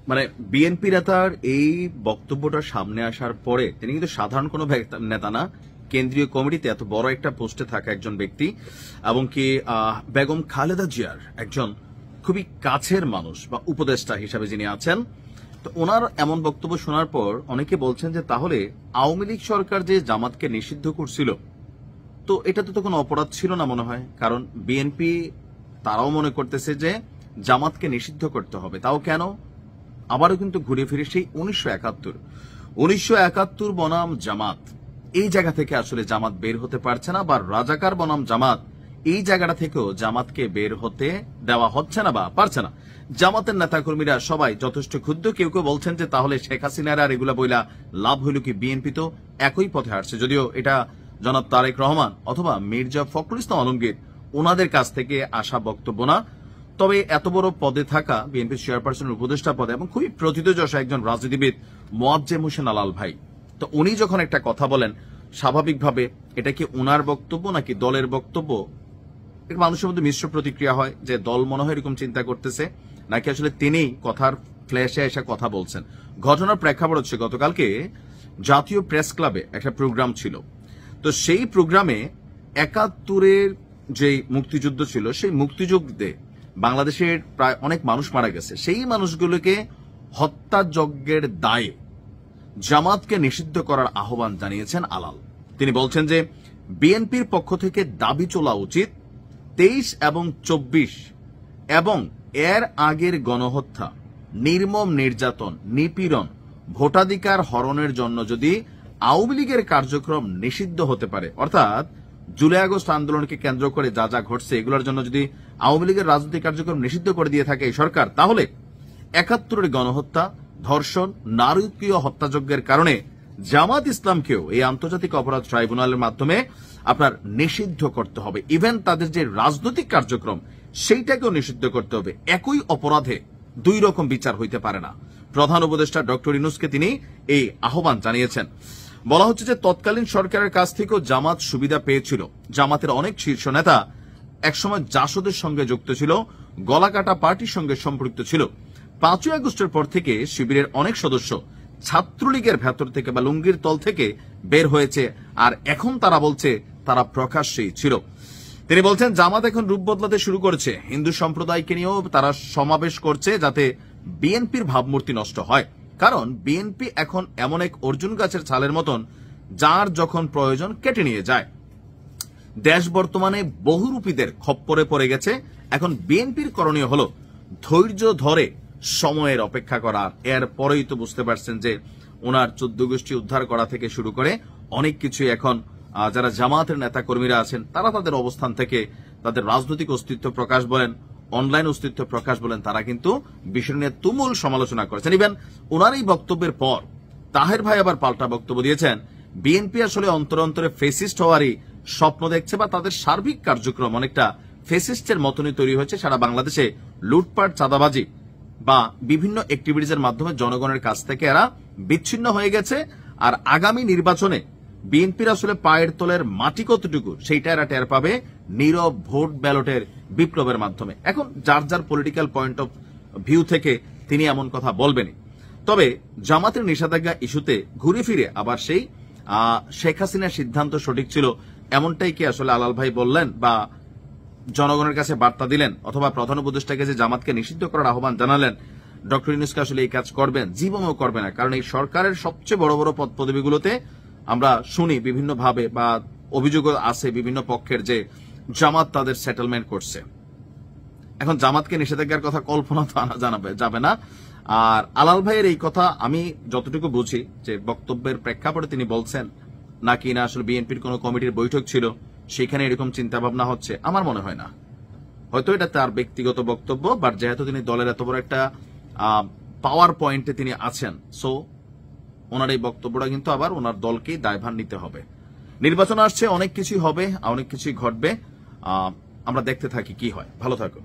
মানে বিএনপি নেতার এই বক্তব্যটা সামনে আসার পরে তিনি কিন্তু সাধারণ কোনো নেতা না, কেন্দ্রীয় কমিটিতে এত বড় একটা পোস্টে থাকা একজন ব্যক্তি, এবং কি বেগম খালেদা জিয়ার একজন খুবই কাছের মানুষ বা উপদেষ্টা হিসাবে যিনি আছেন। তো ওনার এমন বক্তব্য শোনার পর অনেকে বলছেন যে তাহলে আওয়ামী লীগ সরকার যে জামাতকে নিষিদ্ধ করছিল, তো এটা তো কোনো অপরাধ ছিল না মনে হয়, কারণ বিএনপি তারাও মনে করতেছে যে জামাতকে নিষিদ্ধ করতে হবে। তাও কেন? আবারও কিন্তু ঘুরে ফিরে সেই 1971 বনাম জামাত, এই জায়গা থেকে আসলে জামাত বের হতে পারছে না, বা রাজাকার বনাম জামাত এই জায়গাটা থেকেও জামাতকে বের হতে দেওয়া হচ্ছে না বা পারছে না। জামাতের নেতাকর্মীরা সবাই যথেষ্ট ক্ষুব্ধ। কেউ কেউ বলছেন যে তাহলে শেখ হাসিনার আর এগুলা বইলা লাভ হইল কি, বিএনপি তো একই পথে হাঁটছে। যদিও এটা জনাব তারেক রহমান অথবা মির্জা ফখরুল ইসলাম আলমগীর ওনাদের কাছ থেকে আসা বক্তব্য না। তবে এত বড় পদে থাকা বিএনপি চেয়ারপারসনের উপদেষ্টা পদে এবং খুবই প্রথিতযশা একজন রাজনীতিবিদ মোয়াজ্জেম হোসেন আলাল ভাই, তো উনি যখন একটা কথা বলেন, স্বাভাবিকভাবে এটা কি ওনার বক্তব্য নাকি দলের বক্তব্য, মানুষের মধ্যে মিশ্র প্রতিক্রিয়া হয় যে দল মনে হয় এরকম চিন্তা করতেছে, নাকি আসলে তিনি কথার ফ্ল্যাশে এসে কথা বলছেন। ঘটনার প্রেক্ষাপট হচ্ছে গতকালকে জাতীয় প্রেস ক্লাবে একটা প্রোগ্রাম ছিল। তো সেই প্রোগ্রামে 71-এর যে মুক্তিযুদ্ধ ছিল, সেই মুক্তিযুদ্ধে বাংলাদেশের প্রায় অনেক মানুষ মারা গেছে, সেই মানুষগুলোকে হত্যাযজ্ঞের দায়ে জামাতকে নিষিদ্ধ করার আহ্বান জানিয়েছেন আলাল। তিনি বলছেন যে বিএনপির পক্ষ থেকে দাবি চলা উচিত 23 এবং 24 এবং এর আগের গণহত্যা, নির্মম নির্যাতন, নিপীড়ন, ভোটাধিকার হরণের জন্য যদি আওয়ামী লীগের কার্যক্রম নিষিদ্ধ হতে পারে, অর্থাৎ জুলাই আগস্ট আন্দোলনকে কেন্দ্র করে যা যা ঘটছে এগুলোর জন্য যদি আওয়ামী লীগের রাজনৈতিক কার্যক্রম নিষিদ্ধ করে দিয়ে থাকে এই সরকার, তাহলে 71-এর গণহত্যা, ধর্ষণ, নারকীয় হত্যাযজ্ঞের কারণে জামাত ইসলামকেও এই আন্তর্জাতিক অপরাধ ট্রাইব্যুনালের মাধ্যমে আপনার নিষিদ্ধ করতে হবে। ইভেন তাদের যে রাজনৈতিক কার্যক্রম সেইটাকেও নিষিদ্ধ করতে হবে। একই অপরাধে দুই রকম বিচার হইতে পারে না। প্রধান উপদেষ্টা ডক্টর ইউনূসকে তিনি এই আহ্বান জানিয়েছেন। বলা হচ্ছে যে তৎকালীন সরকারের কাছ থেকেও জামাত সুবিধা পেয়েছিল। জামাতের অনেক শীর্ষ নেতা একসময় জাসদের সঙ্গে যুক্ত ছিল, গলাকাটা পার্টির সঙ্গে সম্পৃক্ত ছিল। 5ই আগস্টের পর থেকে শিবিরের অনেক সদস্য ছাত্রলীগের ভেতর থেকে বা লুঙ্গির তল থেকে বের হয়েছে, আর এখন তারা বলছে তারা প্রকাশ্যেই ছিল। তিনি বলছেন জামাত এখন রূপ বদলাতে শুরু করেছে, হিন্দু সম্প্রদায়কে নিয়েও তারা সমাবেশ করছে যাতে বিএনপির ভাবমূর্তি নষ্ট হয়। কারণ বিএনপি এখন এমন এক অর্জুন গাছের ছালের মতন, যার যখন প্রয়োজন কেটে নিয়ে যায়। দেশ বর্তমানে বহুরূপীদের খপ্পরে পড়ে গেছে। এখন বিএনপির করণীয় হলো ধৈর্য ধরে সময়ের অপেক্ষা করা। এর পরেই তো বুঝতে পারছেন যে ওনার 14 গোষ্ঠী উদ্ধার করা থেকে শুরু করে অনেক কিছু এখন যারা জামাতের নেতা কর্মীরা আছেন তারা তাদের অবস্থান থেকে তাদের রাজনৈতিক অস্তিত্ব প্রকাশ বলেন, অনলাইন অস্তিত্ব প্রকাশ বলেন, তারা কিন্তু বিষয় নিয়ে তুমুল সমালোচনা করেছেন। ইভেন ওনার এই বক্তব্যের পর তাহের ভাই আবার পাল্টা বক্তব্য দিয়েছেন, বিএনপি আসলে অন্তরে অন্তরে ফেসিস্ট হওয়ারই স্বপ্ন দেখছে, বা তাদের সার্বিক কার্যক্রম অনেকটা ফেসিস্টের মতনই তৈরি হয়েছে। সারা বাংলাদেশে লুটপাট, চাঁদাবাজি বা বিভিন্ন অ্যাক্টিভিটিজের মাধ্যমে জনগণের কাছ থেকে এরা বিচ্ছিন্ন হয়ে গেছে। আর আগামী নির্বাচনে বিএনপির আসলে পায়ের তলের মাটি কতটুকু সেইটা এরা টের পাবে নীরব ভোট ব্যালটের বিপ্লবের মাধ্যমে। এখন যার যার পলিটিক্যাল পয়েন্ট অফ ভিউ থেকে তিনি এমন কথা বলবেনই। তবে জামাতের নিষেধাজ্ঞা ইস্যুতে ঘুরে ফিরে আবার সেই শেখ হাসিনার সিদ্ধান্ত সঠিক ছিল এমনটাই কি আসলে আলাল ভাই বললেন, বা জনগণের কাছে বার্তা দিলেন, অথবা প্রধান উপদেষ্টাকে যে জামাতকে নিষিদ্ধ করার আহ্বান জানালেন, ডক্টর ইউনূসকে আসলে এই কাজ করবেন? জীবনেও করবে না। কারণ এই সরকারের সবচেয়ে বড় বড় পদ পদবিগুলোতে আমরা শুনি বিভিন্নভাবে বা অভিযোগ আছে বিভিন্ন পক্ষের যে জামাত তাদের সেটেলমেন্ট করছে। এখন জামাতকে নিষেধাজ্ঞার কথা কল্পনা তো আনা যাবে না। আর আলাল ভাইয়ের এই কথা আমি যতটুকু বুঝি যে বক্তব্যের প্রেক্ষাপটে তিনি বলছেন, নাকি না আসলে বিএনপির কোন কমিটির বৈঠক ছিল সেখানে এরকম চিন্তা ভাবনা হচ্ছে, আমার মনে হয় না। হয়তো এটা তার ব্যক্তিগত বক্তব্য, বাট যেহেতু তিনি দলের এত বড় একটা পাওয়ার পয়েন্টে তিনি আছেন, সো ওনার এই বক্তব্যটা কিন্তু আবার ওনার দলকেই দায়ভার নিতে হবে। নির্বাচন আসছে, অনেক কিছুই হবে, অনেক কিছুই ঘটবে, আমরা দেখতে থাকি কি হয়। ভালো থাকুন।